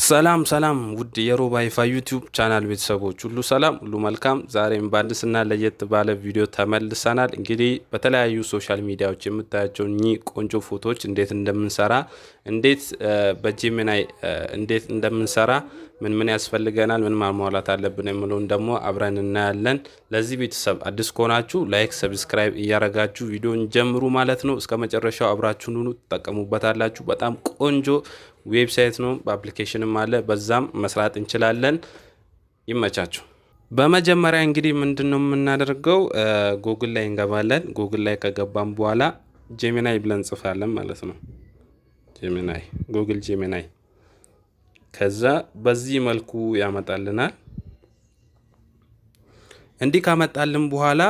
ሰላም ውድ የሮባ ይፋ ዩቲዩብ ቻናል ቤተሰቦች ሁሉ ሰላም ሁሉ መልካም። ዛሬም በአዲስና ለየት ባለ ቪዲዮ ተመልሰናል። እንግዲህ በተለያዩ ሶሻል ሚዲያዎች የምታያቸው እኚህ ቆንጆ ፎቶዎች እንዴት እንደምንሰራ እንዴት በጄሚናይ እንዴት እንደምንሰራ ምን ያስፈልገናል ምን ማሟላት አለብን የሚለውን ደግሞ አብረን እናያለን። ለዚህ ቤተሰብ አዲስ ከሆናችሁ ላይክ ሰብስክራይብ እያረጋችሁ ቪዲዮን ጀምሩ ማለት ነው። እስከመጨረሻው አብራችሁን ሁኑ ተጠቀሙበታላችሁ። በጣም ቆንጆ ዌብሳይት ነው፣ በአፕሊኬሽንም አለ፣ በዛም መስራት እንችላለን። ይመቻችሁ። በመጀመሪያ እንግዲህ ምንድነው የምናደርገው ጉግል ላይ እንገባለን። ጉግል ላይ ከገባን በኋላ ጄሚናይ ብለን ጽፋለን ማለት ነው። ጄሚናይ ጉግል ጄሚናይ ከዛ በዚህ መልኩ ያመጣልናል። እንዲህ ካመጣልን በኋላ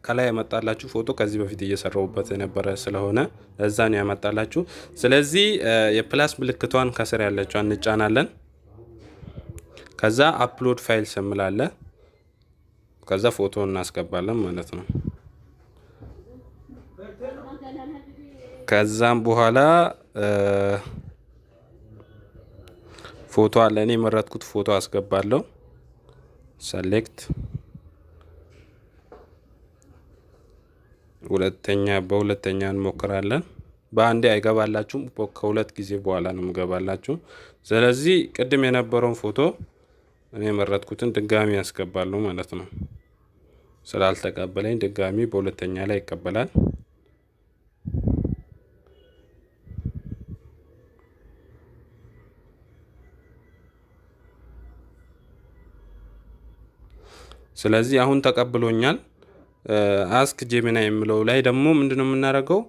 ከላይ ያመጣላችሁ ፎቶ ከዚህ በፊት እየሰራሁበት የነበረ ስለሆነ ለዛ ነው ያመጣላችሁ። ስለዚህ የፕላስ ምልክቷን ከስር ያለችውን እንጫናለን። ከዛ አፕሎድ ፋይልስ እንላለ። ከዛ ፎቶ እናስገባለን ማለት ነው። ከዛም በኋላ ፎቶ አለ። እኔ የመረጥኩት ፎቶ አስገባለሁ። ሰሌክት በሁለተኛ እንሞክራለን። በአንዴ አይገባላችሁም፣ ከሁለት ጊዜ በኋላ ነው የምገባላችሁ። ስለዚህ ቅድም የነበረውን ፎቶ እኔ የመረጥኩትን ድጋሚ ያስገባለሁ ማለት ነው። ስላልተቀበለኝ ድጋሚ በሁለተኛ ላይ ይቀበላል። ስለዚህ አሁን ተቀብሎኛል። አስክ ጄሚናይ የሚለው ላይ ደግሞ ምንድነው የምናደርገው?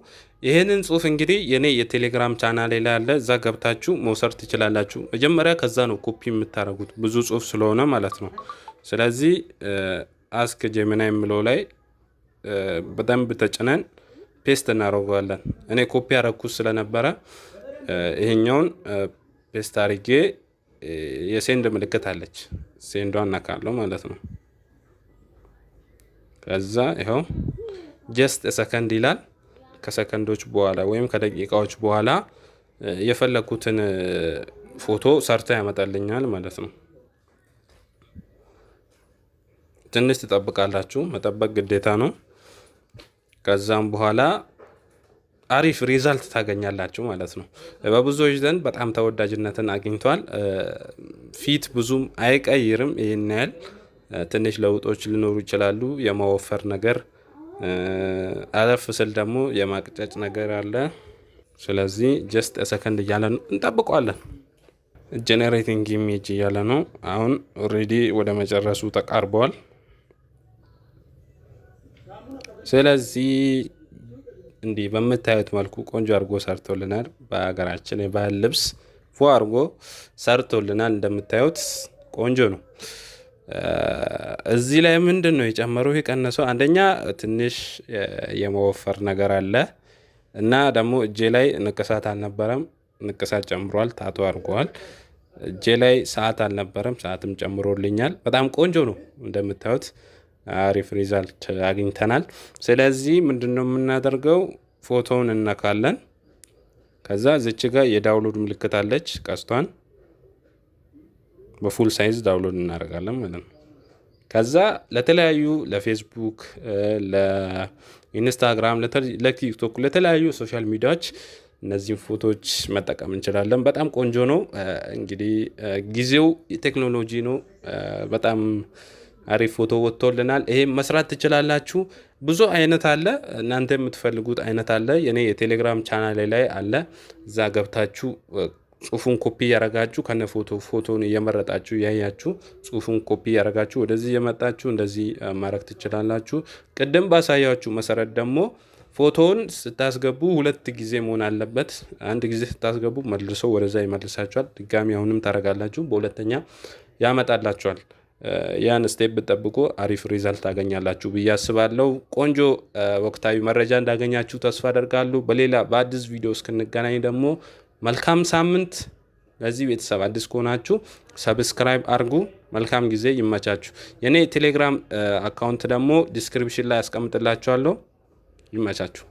ይሄንን ጽሁፍ እንግዲህ የኔ የቴሌግራም ቻናል ላይ አለ፣ እዛ ገብታችሁ መውሰድ ትችላላችሁ። መጀመሪያ ከዛ ነው ኮፒ የምታደርጉት ብዙ ጽሁፍ ስለሆነ ማለት ነው። ስለዚህ አስክ ጄሚናይ የሚለው ላይ በደንብ ተጭነን ፔስት እናደርገዋለን። እኔ ኮፒ ያደረኩት ስለነበረ ይሄኛውን ፔስት አድርጌ የሴንድ ምልክት አለች፣ ሴንዷን ነካለው ማለት ነው። ከዛ ይሄው ጀስት ሰከንድ ይላል። ከሰከንዶች በኋላ ወይም ከደቂቃዎች በኋላ የፈለኩትን ፎቶ ሰርቶ ያመጣልኛል ማለት ነው። ትንሽ ትጠብቃላችሁ፣ መጠበቅ ግዴታ ነው። ከዛም በኋላ አሪፍ ሪዛልት ታገኛላችሁ ማለት ነው። በብዙዎች ዘንድ በጣም ተወዳጅነትን አግኝቷል። ፊት ብዙም አይቀይርም፣ ይሄን ያህል ትንሽ ለውጦች ሊኖሩ ይችላሉ። የማወፈር ነገር አለፍ ስል ደግሞ የማቅጨጭ ነገር አለ። ስለዚህ ጀስት ሰከንድ እያለ ነው፣ እንጠብቀዋለን። ጄኔሬቲንግ ኢሜጅ እያለ ነው። አሁን ኦሬዲ ወደ መጨረሱ ተቃርበዋል። ስለዚህ እንዲህ በምታዩት መልኩ ቆንጆ አድርጎ ሰርቶልናል። በሀገራችን የባህል ልብስ ፎ አድርጎ ሰርቶልናል። እንደምታዩት ቆንጆ ነው። እዚህ ላይ ምንድነው የጨመረው የቀነሰው? አንደኛ ትንሽ የመወፈር ነገር አለ እና ደግሞ እጄ ላይ ንቅሳት አልነበረም፣ ንቅሳት ጨምሯል። ታቶ አድርገዋል። እጄ ላይ ሰዓት አልነበረም፣ ሰዓትም ጨምሮልኛል። በጣም ቆንጆ ነው። እንደምታዩት አሪፍ ሪዛልት አግኝተናል። ስለዚህ ምንድነው የምናደርገው? ፎቶውን እነካለን። ከዛ ዝች ጋር የዳውንሎድ ምልክት አለች፣ ቀስቷን በፉል ሳይዝ ዳውንሎድ እናደርጋለን ማለት ነው። ከዛ ለተለያዩ ለፌስቡክ፣ ለኢንስታግራም፣ ለቲክቶክ፣ ለተለያዩ ሶሻል ሚዲያዎች እነዚህን ፎቶዎች መጠቀም እንችላለን። በጣም ቆንጆ ነው። እንግዲህ ጊዜው ቴክኖሎጂ ነው። በጣም አሪፍ ፎቶ ወጥቶልናል። ይሄ መስራት ትችላላችሁ። ብዙ አይነት አለ፣ እናንተ የምትፈልጉት አይነት አለ። የኔ የቴሌግራም ቻናል ላይ አለ። እዛ ገብታችሁ ጽሁፉን ኮፒ ያረጋችሁ ከነ ፎቶን እየመረጣችሁ ያያችሁ ጽሁፉን ኮፒ ያረጋችሁ ወደዚህ የመጣችሁ እንደዚህ ማረግ ትችላላችሁ። ቅድም ባሳያችሁ መሰረት ደግሞ ፎቶውን ስታስገቡ ሁለት ጊዜ መሆን አለበት። አንድ ጊዜ ስታስገቡ መልሶ ወደዛ ይመልሳችኋል። ድጋሚ አሁንም ታረጋላችሁ፣ በሁለተኛ ያመጣላችኋል። ያን ስቴፕ ጠብቆ አሪፍ ሪዛልት ታገኛላችሁ ብዬ አስባለሁ። ቆንጆ ወቅታዊ መረጃ እንዳገኛችሁ ተስፋ አደርጋለሁ። በሌላ በአዲስ ቪዲዮ እስክንገናኝ ደግሞ መልካም ሳምንት። ለዚህ ቤተሰብ አዲስ ከሆናችሁ ሰብስክራይብ አድርጉ። መልካም ጊዜ፣ ይመቻችሁ። የኔ ቴሌግራም አካውንት ደግሞ ዲስክሪፕሽን ላይ አስቀምጥላችኋለሁ። ይመቻችሁ።